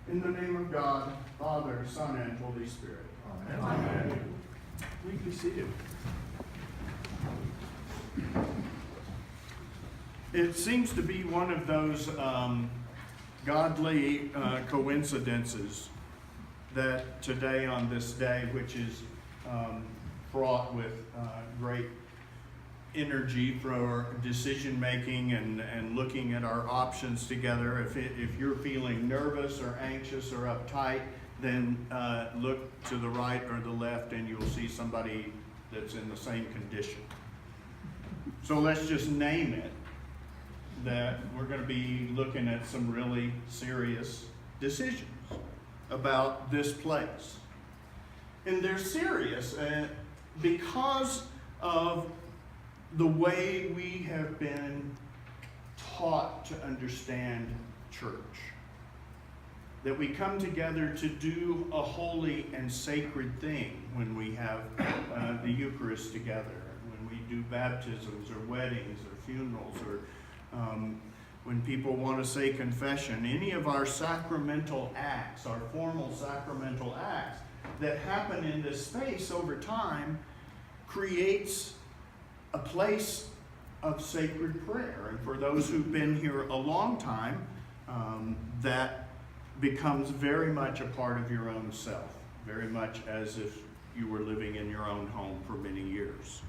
In the name of God, Father, Son, and Holy Spirit. Amen. Amen. Please be seated. It seems to be one of those godly coincidences that today, on this day, which is fraught with great energy for decision making and looking at our options together. If you're feeling nervous or anxious or uptight, then look to the right or the left and you'll see somebody that's in the same condition. So let's just name it that we're going to be looking at some really serious decisions about this place. And they're serious because of the way we have been taught to understand church. That we come together to do a holy and sacred thing when we have the Eucharist together, when we do baptisms or weddings or funerals, or when people want to say confession. Any of our sacramental acts, our formal sacramental acts that happen in this space over time creates a place of sacred prayer. And for those who've been here a long time, that becomes very much a part of your own self, very much as if you were living in your own home for many years.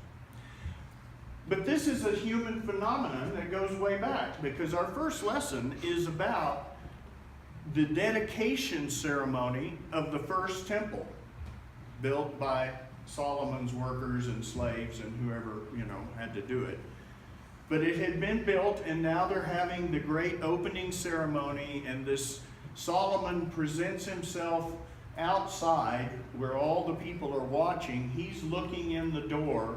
But this is a human phenomenon that goes way back, because our first lesson is about the dedication ceremony of the first temple built by Solomon's workers and slaves and whoever, had to do it. But it had been built, and now they're having the great opening ceremony, and this Solomon presents himself outside where all the people are watching. He's looking in the door,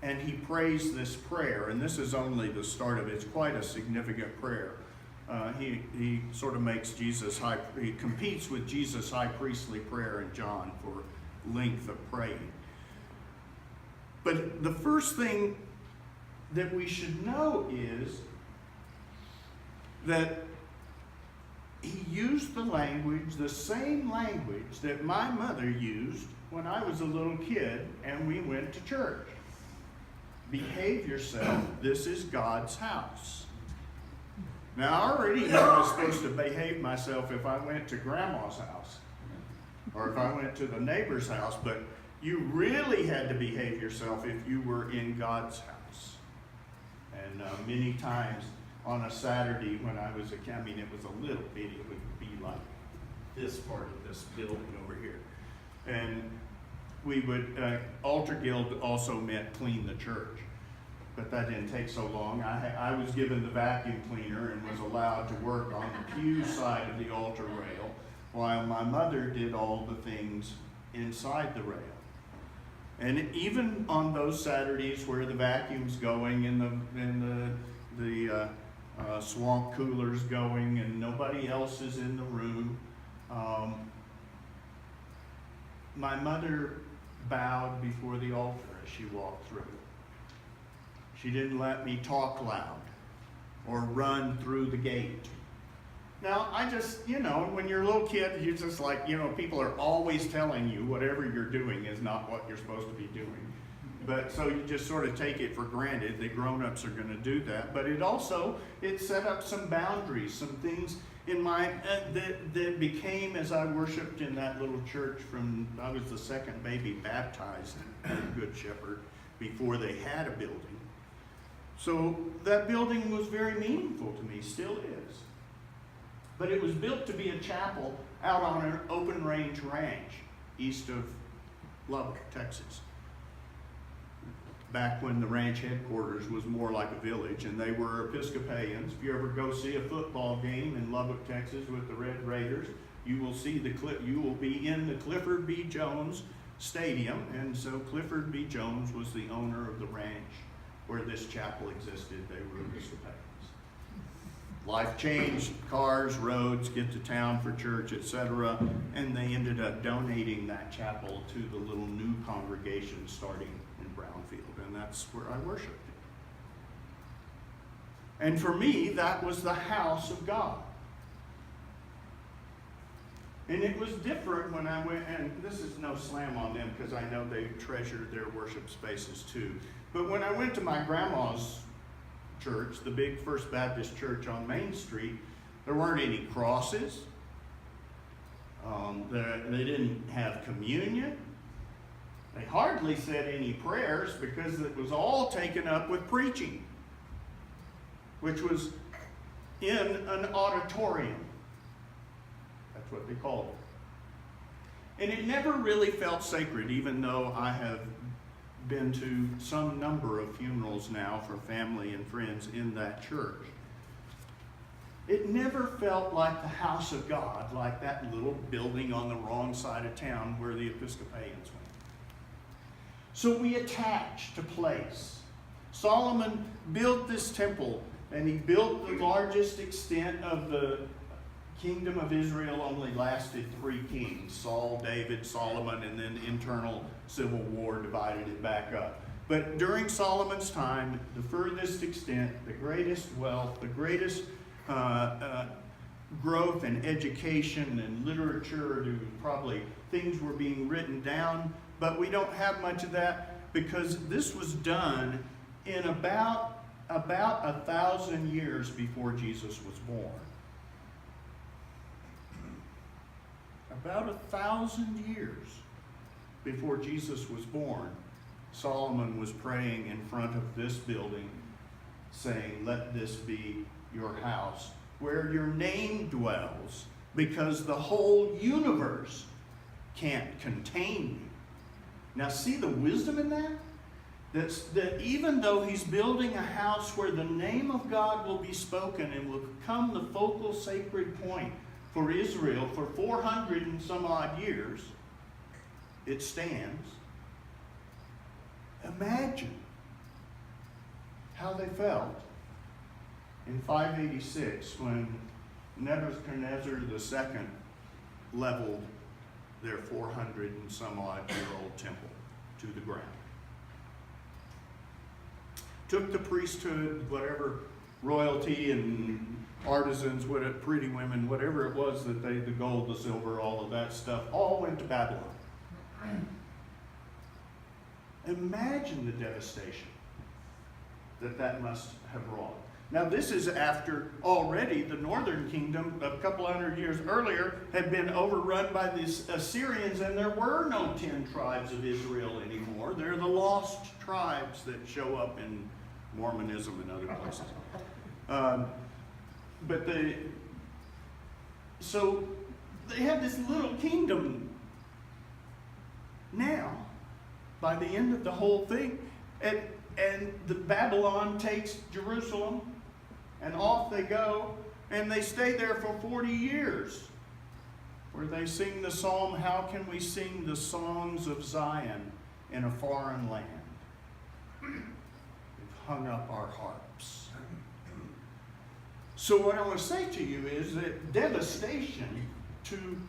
and he prays this prayer, and this is only the start of it. It's quite a significant prayer. He sort of makes he competes with Jesus' high priestly prayer in John for length of praying. But the first thing that we should know is that he used the same language that my mother used when I was a little kid and we went to church. Behave yourself, this is God's house. Now, I already know I was supposed to behave myself if I went to grandma's house or if I went to the neighbor's house, but you really had to behave yourself if you were in God's house. And many times on a Saturday when I was a kid, it was a little bitty, it would be like this part of this building over here. And we would, altar guild also meant clean the church, but that didn't take so long. I was given the vacuum cleaner and was allowed to work on the pew side of the altar rail, while my mother did all the things inside the rail. And even on those Saturdays where the vacuum's going and the swamp cooler's going and nobody else is in the room, my mother bowed before the altar as she walked through. She didn't let me talk loud or run through the gate. Now, I just, when you're a little kid, you're just like, people are always telling you whatever you're doing is not what you're supposed to be doing. But so you just sort of take it for granted that grown-ups are going to do that. But it set up some boundaries, some things in my, that became, as I worshiped in that little church I was the second baby baptized in Good Shepherd before they had a building. So that building was very meaningful to me, still is. But it was built to be a chapel out on an open range ranch east of Lubbock, Texas. Back when the ranch headquarters was more like a village, and they were Episcopalians. If you ever go see a football game in Lubbock, Texas with the Red Raiders, you will be in the Clifford B. Jones Stadium, and so Clifford B. Jones was the owner of the ranch where this chapel existed. They were Episcopalians. Life changed, cars, roads, get to town for church, etc. And they ended up donating that chapel to the little new congregation starting in Brownfield. And that's where I worshiped. And for me, that was the house of God. And it was different when I went, and this is no slam on them because I know they treasured their worship spaces too. But when I went to my grandma's church, the big First Baptist church on Main Street, there weren't any crosses. They didn't have communion. They hardly said any prayers because it was all taken up with preaching, which was in an auditorium. That's what they called it. And it never really felt sacred, even though I have been to some number of funerals now for family and friends in that church. It never felt like the house of God, like that little building on the wrong side of town where the Episcopalians went. So we attach to place. Solomon built this temple, and he built the largest extent of the kingdom of Israel. Only lasted 3 kings, Saul, David, Solomon, and then internal civil war divided it back up. But during Solomon's time, the furthest extent, the greatest wealth, the greatest growth in education and literature, probably things were being written down, but we don't have much of that because this was done in about 1,000 years before Jesus was born. About 1,000 years before Jesus was born, Solomon was praying in front of this building, saying, "Let this be your house, where your name dwells, because the whole universe can't contain you." Now see the wisdom in that? That even though he's building a house where the name of God will be spoken and will become the focal sacred point for Israel for 400 and some odd years, it stands. Imagine how they felt in 586 when Nebuchadnezzar II leveled their 400 and some odd year old temple to the ground. Took the priesthood, whatever royalty and artisans, pretty women, whatever it was that the gold, the silver, all of that stuff, all went to Babylon. Imagine the devastation that must have wrought. Now this is after already the northern kingdom, a couple hundred years earlier, had been overrun by the Assyrians, and there were no 10 tribes of Israel anymore. They're the lost tribes that show up in Mormonism and other places. So they have this little kingdom now, by the end of the whole thing, and the Babylon takes Jerusalem, and off they go, and they stay there for 40 years, where they sing the psalm, "How can we sing the songs of Zion in a foreign land? We've hung up our harps." So what I want to say to you is that devastation to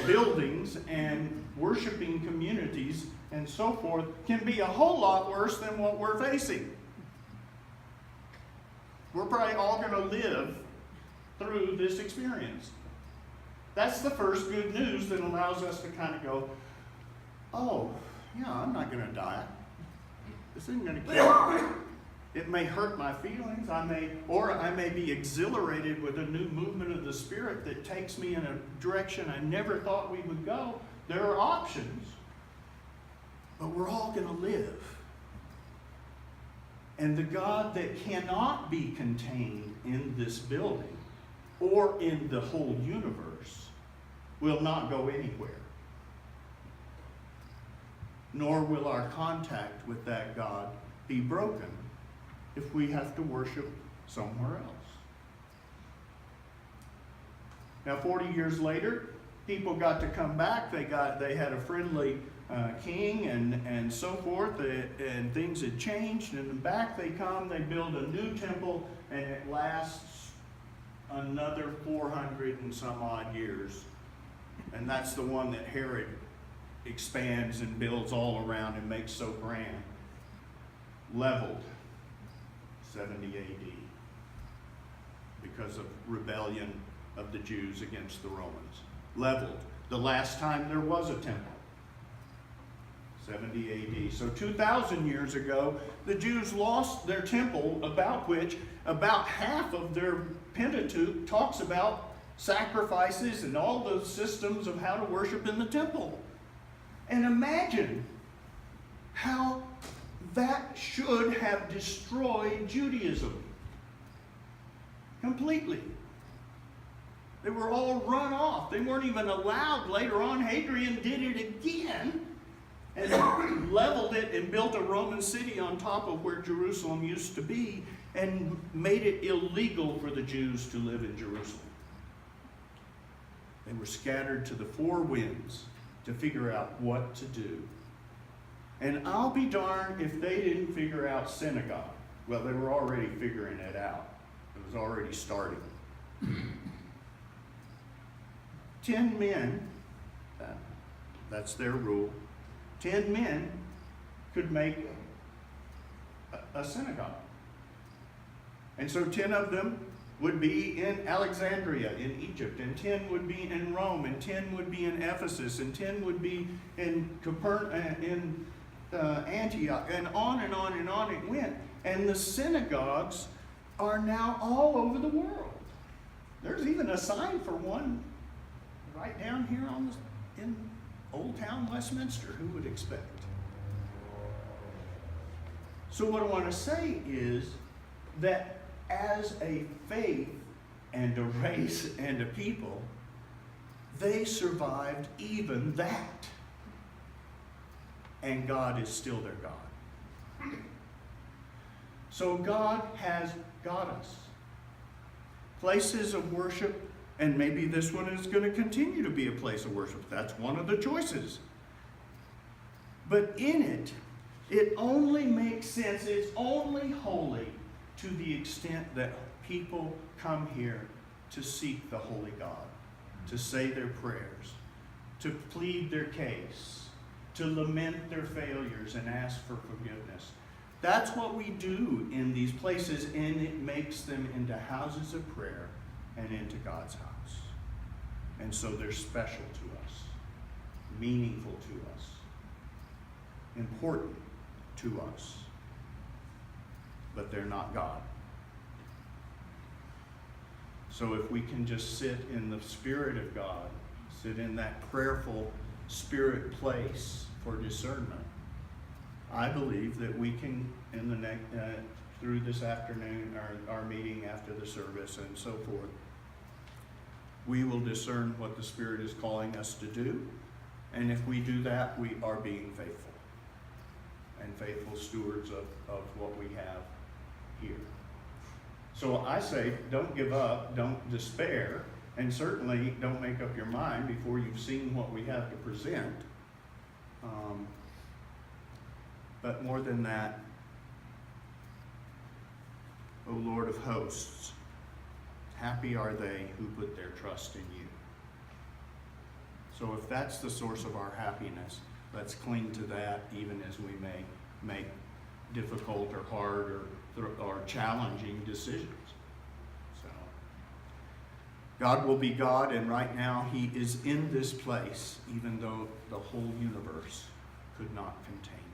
buildings and worshiping communities and so forth can be a whole lot worse than what we're facing. We're probably all going to live through this experience. That's the first good news that allows us to kind of go, "Oh, yeah, I'm not going to die. This isn't going to kill me. It may hurt my feelings. I may be exhilarated with a new movement of the Spirit that takes me in a direction I never thought we would go." There are options, but we're all going to live. And the God that cannot be contained in this building or in the whole universe will not go anywhere. Nor will our contact with that God be broken if we have to worship somewhere else. Now 40 years later, people got to come back. They had a friendly king and so forth, and things had changed, and back they come. They build a new temple, and it lasts another 400 and some odd years, and that's the one that Herod expands and builds all around and makes so grand. Leveled 70 AD because of rebellion of the Jews against the Romans. Leveled the last time there was a temple. 70 AD. So 2,000 years ago, the Jews lost their temple, about which about half of their Pentateuch talks about sacrifices and all the systems of how to worship in the temple. And imagine how that should have destroyed Judaism completely. They were all run off. They weren't even allowed. Later on, Hadrian did it again and leveled it and built a Roman city on top of where Jerusalem used to be and made it illegal for the Jews to live in Jerusalem. They were scattered to the four winds to figure out what to do. And I'll be darned if they didn't figure out synagogue. Well, they were already figuring it out. It was already starting. 10 men, that's their rule, 10 men could make a synagogue. And so 10 of them would be in Alexandria in Egypt, and 10 would be in Rome, and 10 would be in Ephesus, and 10 would be in Antioch, and on and on and on it went. And the synagogues are now all over the world. There's even a sign for one right down here in Old Town Westminster. Who would expect? So what I want to say is that as a faith and a race and a people, they survived even that. And God is still their God. So God has got us. Places of worship, and maybe this one is going to continue to be a place of worship. That's one of the choices. But in it, it only makes sense, it's only holy to the extent that people come here to seek the holy God, to say their prayers, to plead their case, to lament their failures and ask for forgiveness. That's what we do in these places, and it makes them into houses of prayer and into God's house. And so they're special to us, meaningful to us, important to us, but they're not God. So if we can just sit in the Spirit of God, sit in that prayerful spirit place for discernment, I believe that we can, in the next, through this afternoon, our meeting after the service and so forth, we will discern what the Spirit is calling us to do. And if we do that, we are being faithful and faithful stewards of what we have here. So I say, don't give up, don't despair, and certainly don't make up your mind before you've seen what we have to present. But more than that, O Lord of hosts, happy are they who put their trust in you. So if that's the source of our happiness, let's cling to that even as we may make difficult or hard or challenging decisions. So God will be God, and right now He is in this place, even though the whole universe could not contain Him.